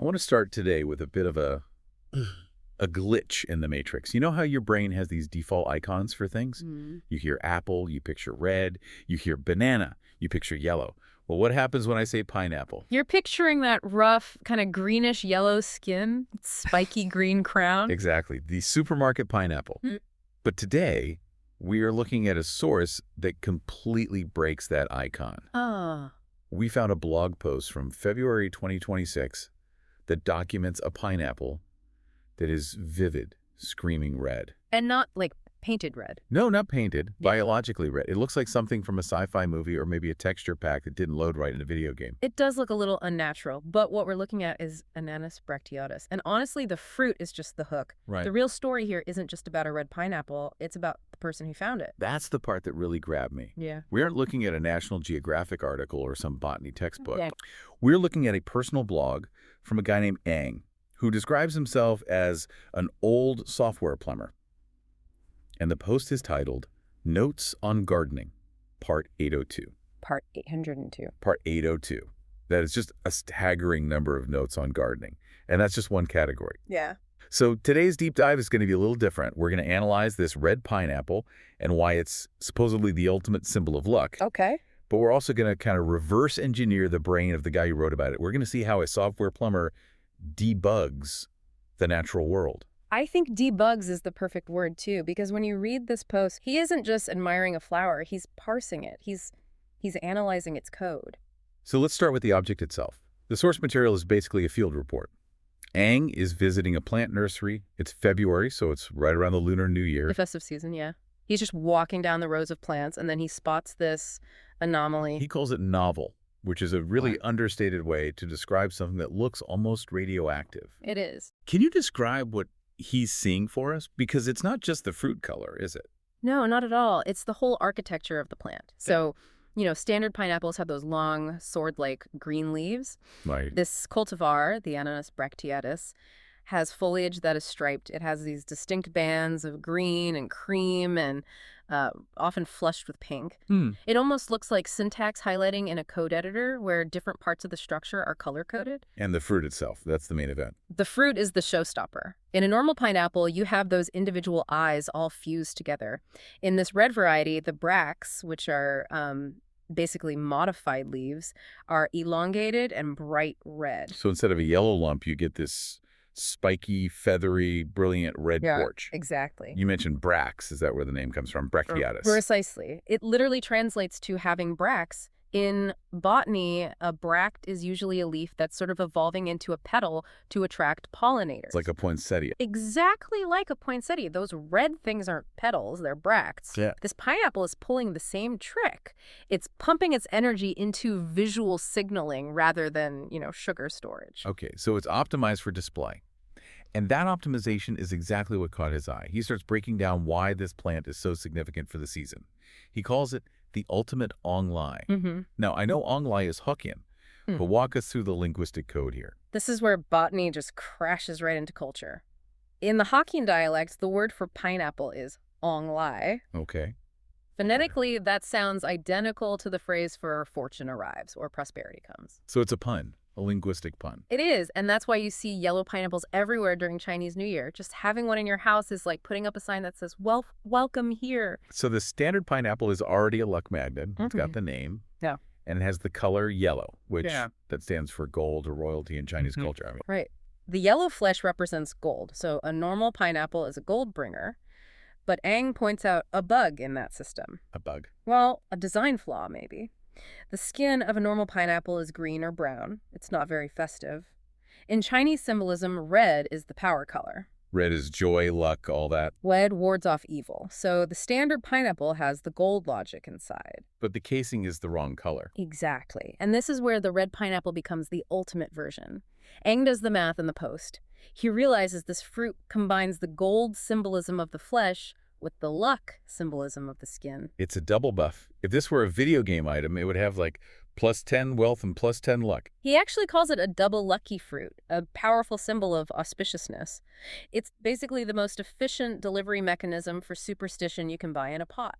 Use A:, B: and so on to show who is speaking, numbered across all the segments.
A: I want to start today with a bit of a glitch in the matrix. You know how your brain has these default icons for things?
B: Mm.
A: You hear apple, you picture red. You hear banana, you picture yellow. Well, what happens when I say pineapple?
B: You're picturing that rough, kind of greenish yellow skin, spiky green crown?
A: Exactly, the supermarket pineapple.
B: Mm.
A: But today, we are looking at a source that completely breaks that icon.
B: Ah.
A: We found a blog post from February 2026 that documents a pineapple that is vivid, screaming red.
B: And not, like, painted red.
A: No, not painted,
B: Yeah.
A: biologically red. It looks like something from a sci-fi movie or maybe a texture pack that didn't load right in a video game.
B: It does look a little unnatural, but what we're looking at is Ananas bracteatus. And honestly, the fruit is just the hook.
A: Right.
B: The real story here isn't just about a red pineapple, it's about the person who found it.
A: That's the part that really grabbed me.
B: Yeah.
A: We aren't looking at a National Geographic article or some botany textbook.
B: Yeah.
A: We're looking at a personal blog from a guy named Ong, who describes himself as an old software plumber. And the post is titled, Notes on Gardening, Part 802.
B: Part 802.
A: Part 802. That is just a staggering number of notes on gardening. And that's just one category.
B: Yeah.
A: So today's deep dive is going to be a little different. We're going to analyze this red pineapple and why it's supposedly the ultimate symbol of luck.
B: Okay.
A: But we're also going to kind of reverse engineer the brain of the guy who wrote about it. We're going to see how a software plumber debugs the natural world.
B: I think debugs is the perfect word, too, because when you read this post, he isn't just admiring a flower, he's parsing it. He's analyzing its code.
A: So let's start with the object itself. The source material is basically a field report. Ong is visiting a plant nursery. It's February, so it's right around the Lunar New Year.
B: The festive season, yeah. He's just walking down the rows of plants, and then he spots this anomaly.
A: He calls it novel, which is a really understated way to describe something that looks almost radioactive.
B: It is.
A: Can you describe what he's seeing for us? Because it's not just the fruit color, is it?
B: No, not at all. It's the whole architecture of the plant. So, standard pineapples have those long, sword-like green leaves.
A: Right.
B: This cultivar, the Ananas bracteatus, has foliage that is striped. It has these distinct bands of green and cream and often flushed with pink. It almost looks like syntax highlighting in a code editor where different parts of the structure are color-coded.
A: And the fruit itself, that's the main event.
B: The fruit is the showstopper. In a normal pineapple, you have those individual eyes all fused together. In this red variety, the bracts, which are basically modified leaves, are elongated and bright red.
A: So instead of a yellow lump, you get this spiky, feathery, brilliant red porch.
B: Exactly.
A: You mentioned bracts. Is that where the name comes from? Bracteatus.
B: Precisely. It literally translates to having bracts. In botany, a bract is usually a leaf that's sort of evolving into a petal to attract pollinators.
A: It's like a poinsettia.
B: Exactly like a poinsettia. Those red things aren't petals, they're bracts.
A: Yeah.
B: This pineapple is pulling the same trick. It's pumping its energy into visual signaling rather than, sugar storage.
A: Okay, so it's optimized for display. And that optimization is exactly what caught his eye. He starts breaking down why this plant is so significant for the season. He calls it the ultimate Ong Lai. Now, I know Ong Lai is Hokkien, but walk us through the linguistic code here.
B: This is where botany just crashes right into culture. In the Hokkien dialect, the word for pineapple is Ong Lai.
A: Okay.
B: Phonetically, that sounds identical to the phrase for fortune arrives or prosperity comes.
A: So it's a pun, a linguistic pun.
B: It is, and that's why you see yellow pineapples everywhere during Chinese New Year. Just having one in your house is like putting up a sign that says, welcome here.
A: So the standard pineapple is already a luck magnet. It's got the name.
B: Yeah.
A: And it has the color yellow, which that stands for gold or royalty in Chinese culture.
B: Right. The yellow flesh represents gold, so a normal pineapple is a gold bringer. But Ong points out a bug in that system.
A: A bug.
B: Well, a design flaw, maybe. The skin of a normal pineapple is green or brown. It's not very festive. In Chinese symbolism, red is the power color.
A: Red is joy, luck, all that.
B: Red wards off evil, so the standard pineapple has the gold logic inside.
A: But the casing is the wrong color.
B: Exactly. And this is where the red pineapple becomes the ultimate version. Ong does the math in the post. He realizes this fruit combines the gold symbolism of the flesh with the luck symbolism of the skin.
A: It's a double buff. If this were a video game item, it would have like +10 wealth and +10 luck.
B: He actually calls it a double lucky fruit, a powerful symbol of auspiciousness. It's basically the most efficient delivery mechanism for superstition you can buy in a pot.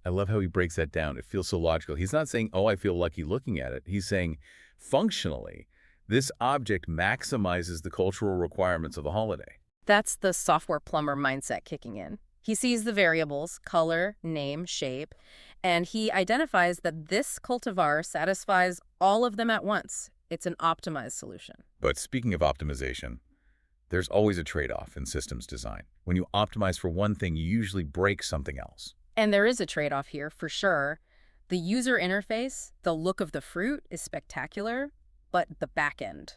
A: I love how he breaks that down. It feels so logical. He's not saying, oh, I feel lucky looking at it. He's saying, functionally, This object maximizes the cultural requirements of the holiday.
B: That's the software plumber mindset kicking in. He sees the variables, color, name, shape, and he identifies that this cultivar satisfies all of them at once. It's an optimized solution.
A: But speaking of optimization, there's always a trade-off in systems design. When you optimize for one thing, you usually break something else.
B: And there is a trade-off here, for sure. The user interface, the look of the fruit is spectacular, but the back end,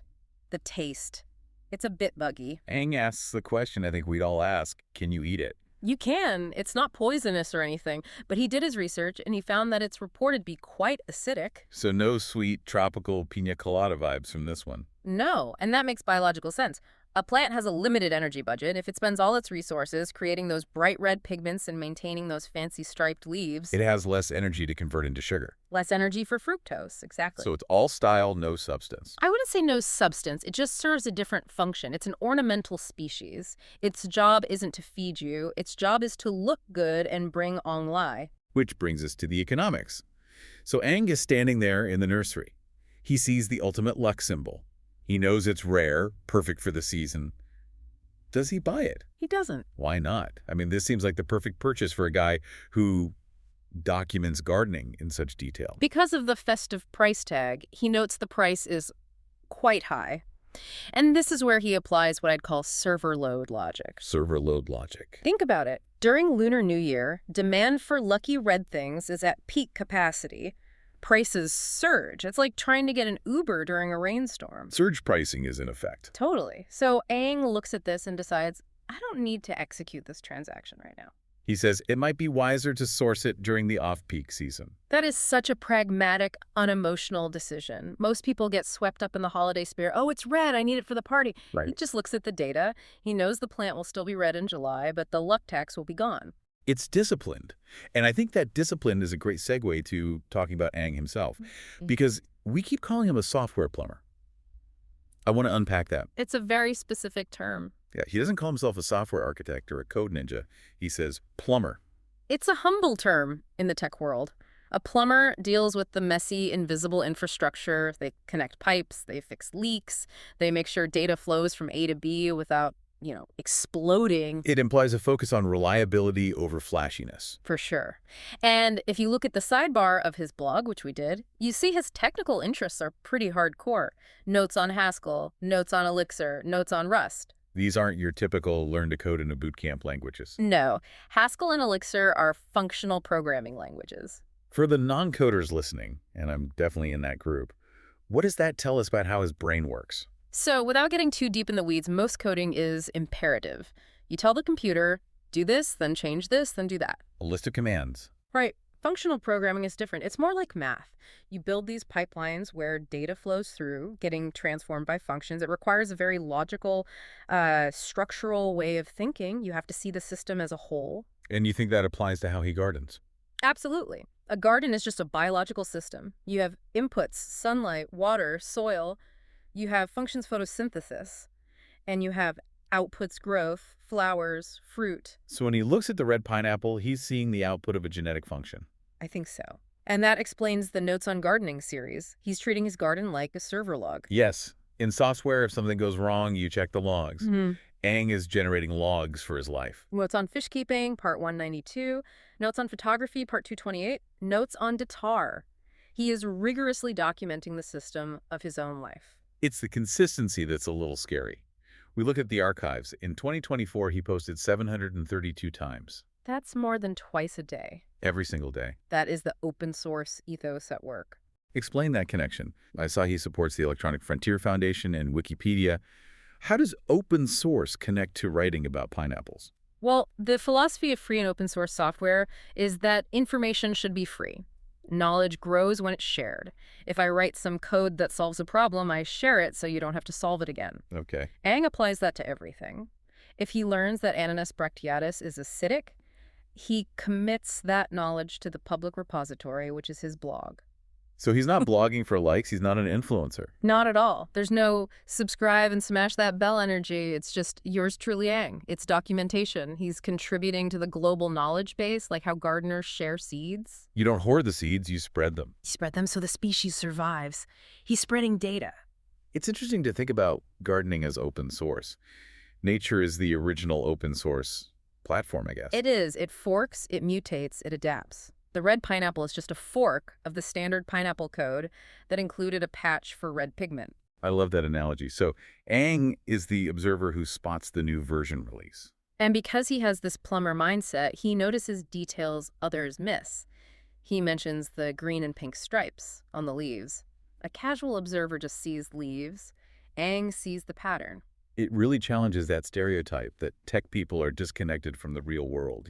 B: the taste, it's a bit buggy.
A: Ong asks the question I think we'd all ask, can you eat it?
B: You can. It's not poisonous or anything, but he did his research and he found that it's reported to be quite acidic.
A: So no sweet, tropical pina colada vibes from this one.
B: No, and that makes biological sense. A plant has a limited energy budget. If it spends all its resources creating those bright red pigments and maintaining those fancy striped leaves,
A: It has less energy to convert into sugar.
B: less energy for fructose, exactly.
A: So it's all style, no substance.
B: I wouldn't say no substance. It just serves a different function. It's an ornamental species. Its job isn't to feed you. Its job is to look good and bring Ong Lai.
A: Which brings us to the economics. So Ong is standing there in the nursery. He sees the ultimate luck symbol. He knows it's rare, perfect for the season. Does he buy it?
B: He doesn't.
A: Why not? I mean, this seems like the perfect purchase for a guy who documents gardening in such detail.
B: Because of the festive price tag, he notes the price is quite high. And this is where he applies what I'd call server load logic.
A: Server load logic.
B: Think about it. During Lunar New Year, demand for lucky red things is at peak capacity. Prices surge. It's like trying to get an Uber during a rainstorm.
A: Surge pricing is in effect.
B: Totally. So Ong looks at this and decides, I don't need to execute this transaction right now.
A: He says it might be wiser to source it during the off-peak season.
B: That is such a pragmatic, unemotional decision. Most people get swept up in the holiday spirit. Oh, it's red. I need it for the party.
A: Right.
B: He just looks at the data. He knows the plant will still be red in July, but the luck tax will be gone.
A: It's disciplined. And I think that discipline is a great segue to talking about Ong himself, because we keep calling him a software plumber. I want to unpack that.
B: It's a very specific term.
A: Yeah, he doesn't call himself a software architect or a code ninja. He says plumber.
B: It's a humble term in the tech world. A plumber deals with the messy, invisible infrastructure. They connect pipes, they fix leaks, they make sure data flows from A to B without, exploding.
A: It implies a focus on reliability over flashiness.
B: For sure. And if you look at the sidebar of his blog, which we did, you see his technical interests are pretty hardcore. Notes on Haskell, notes on Elixir, notes on Rust.
A: These aren't your typical learn to code in a boot camp languages.
B: No. Haskell and Elixir are functional programming languages.
A: For the non-coders listening, and I'm definitely in that group, what does that tell us about how his brain works?
B: So without getting too deep in the weeds, most coding is imperative. You tell the computer, do this, then change this, then do that.
A: A list of commands.
B: Right. Functional programming is different. It's more like math. You build these pipelines where data flows through, getting transformed by functions. It requires a very logical, structural way of thinking. You have to see the system as a whole.
A: And you think that applies to how he gardens?
B: Absolutely. A garden is just a biological system. You have inputs, sunlight, water, soil. You have functions photosynthesis, and you have outputs growth, flowers, fruit.
A: So when he looks at the red pineapple, he's seeing the output of a genetic function.
B: I think so. And that explains the Notes on Gardening series. He's treating his garden like a server log.
A: Yes. In software, if something goes wrong, you check the logs.
B: Mm-hmm.
A: Ong is generating logs for his life.
B: Notes on fish keeping, part 192. Notes on photography, part 228. Notes on guitar. He is rigorously documenting the system of his own life.
A: It's the consistency that's a little scary. We look at the archives. In 2024, he posted 732 times.
B: That's more than twice a day.
A: Every single day.
B: That is the open source ethos at work.
A: Explain that connection. I saw he supports the Electronic Frontier Foundation and Wikipedia. How does open source connect to writing about pineapples?
B: Well, the philosophy of free and open source software is that information should be free. Knowledge grows when it's shared. If I write some code that solves a problem, I share it so you don't have to solve it again.
A: Okay.
B: Ong applies that to everything. If he learns that Ananas bracteatus is acidic, he commits that knowledge to the public repository, which is his blog.
A: So he's not blogging for likes. He's not an influencer.
B: Not at all. There's no subscribe and smash that bell energy. It's just yours truly, Ong. It's documentation. He's contributing to the global knowledge base, like how gardeners share seeds.
A: You don't hoard the seeds, you spread them.
B: You spread them so the species survives. He's spreading data.
A: It's interesting to think about gardening as open source. Nature is the original open source platform, I guess.
B: It is. It forks, it mutates, it adapts. The red pineapple is just a fork of the standard pineapple code that included a patch for red pigment.
A: I love that analogy. So Ang is the observer who spots the new version release.
B: And because he has this plumber mindset, he notices details others miss. He mentions the green and pink stripes on the leaves. A casual observer just sees leaves. Ang sees the pattern.
A: It really challenges that stereotype that tech people are disconnected from the real world,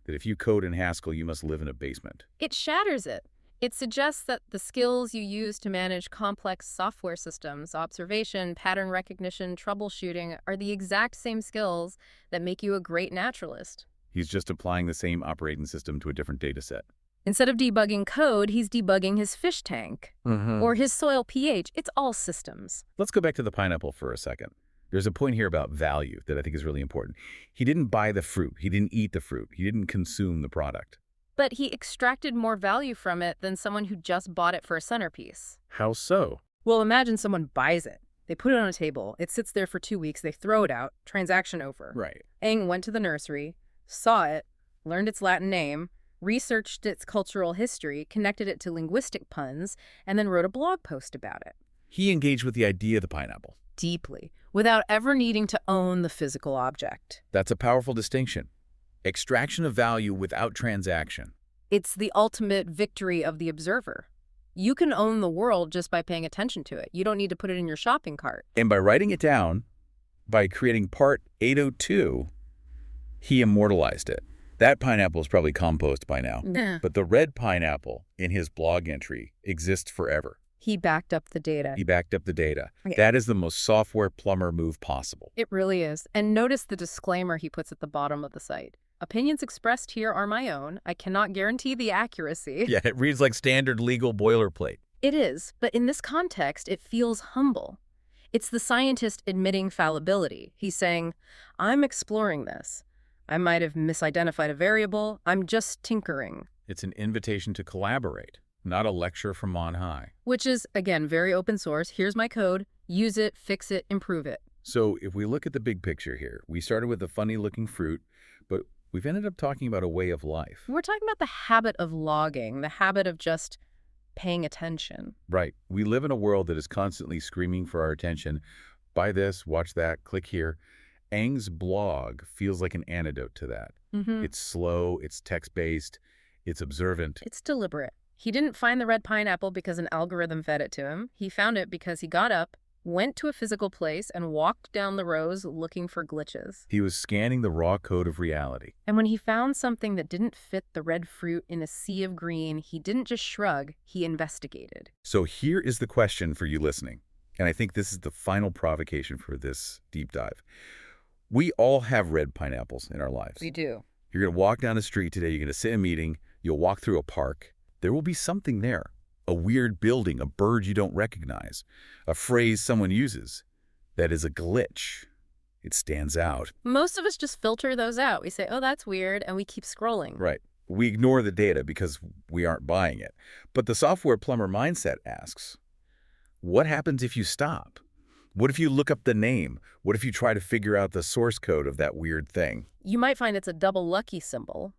A: that if you code in Haskell, you must live in a basement.
B: It shatters it. It suggests that the skills you use to manage complex software systems, observation, pattern recognition, troubleshooting, are the exact same skills that make you a great naturalist.
A: He's just applying the same operating system to a different data set.
B: Instead of debugging code, he's debugging his fish tank or his soil pH. It's all systems.
A: Let's go back to the pineapple for a second. There's a point here about value that I think is really important. He didn't buy the fruit. He didn't eat the fruit. He didn't consume the product.
B: But he extracted more value from it than someone who just bought it for a centerpiece.
A: How so?
B: Well, imagine someone buys it. They put it on a table. It sits there for 2 weeks. They throw it out. Transaction over.
A: Right.
B: Eng went to the nursery, saw it, learned its Latin name, researched its cultural history, connected it to linguistic puns, and then wrote a blog post about it.
A: He engaged with the idea of the pineapple.
B: Deeply, without ever needing to own the physical object.
A: That's a powerful distinction. Extraction of value without transaction.
B: It's the ultimate victory of the observer. You can own the world just by paying attention to it. You don't need to put it in your shopping cart.
A: And by writing it down, by creating part 802, he immortalized it. That pineapple is probably compost by now. But the red pineapple in his blog entry exists forever.
B: He backed up the data.
A: He backed up the data.
B: Okay.
A: That is the most software plumber move possible.
B: It really is. And notice the disclaimer he puts at the bottom of the site. Opinions expressed here are my own. I cannot guarantee the accuracy.
A: Yeah, it reads like standard legal boilerplate.
B: It is, but in this context, it feels humble. It's the scientist admitting fallibility. He's saying, I'm exploring this. I might have misidentified a variable. I'm just tinkering.
A: It's an invitation to collaborate, not a lecture from on high.
B: Which is, again, very open source. Here's my code. Use it, fix it, improve it.
A: So if we look at the big picture here, we started with a funny-looking fruit, but we've ended up talking about a way of life.
B: We're talking about the habit of logging, the habit of just paying attention.
A: Right. We live in a world that is constantly screaming for our attention. Buy this, watch that, click here. Ang's blog feels like an antidote to that. It's slow, it's text-based, it's observant.
B: It's deliberate. He didn't find the red pineapple because an algorithm fed it to him. He found it because he got up, went to a physical place, and walked down the rows looking for glitches.
A: He was scanning the raw code of reality.
B: And when he found something that didn't fit the red fruit in a sea of green, he didn't just shrug, he investigated.
A: So here is the question for you listening, and I think this is the final provocation for this deep dive. We all have red pineapples in our lives.
B: We do.
A: You're going to walk down the street today, you're going to sit in a meeting, you'll walk through a park. There will be something there. A weird building, a bird you don't recognize, a phrase someone uses that is a glitch. It stands out.
B: Most of us just filter those out. We say, oh, that's weird, and we keep scrolling.
A: Right. We ignore the data because we aren't buying it. But the software plumber mindset asks, what happens if you stop? What if you look up the name? What if you try to figure out the source code of that weird thing?
B: You might find it's a double lucky symbol,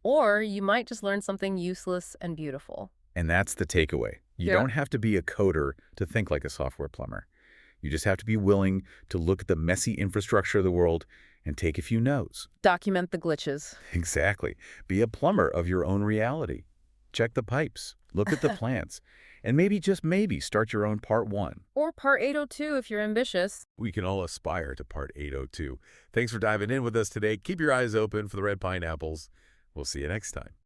B: or you might just learn something useless and beautiful.
A: And that's the takeaway. You don't have to be a coder to think like a software plumber. You just have to be willing to look at the messy infrastructure of the world and take a few notes.
B: Document the glitches.
A: Exactly. Be a plumber of your own reality. Check the pipes. Look at the plants. And maybe, just maybe, start your own part 1.
B: Or part 802 if you're ambitious.
A: We can all aspire to part 802. Thanks for diving in with us today. Keep your eyes open for the red pineapples. We'll see you next time.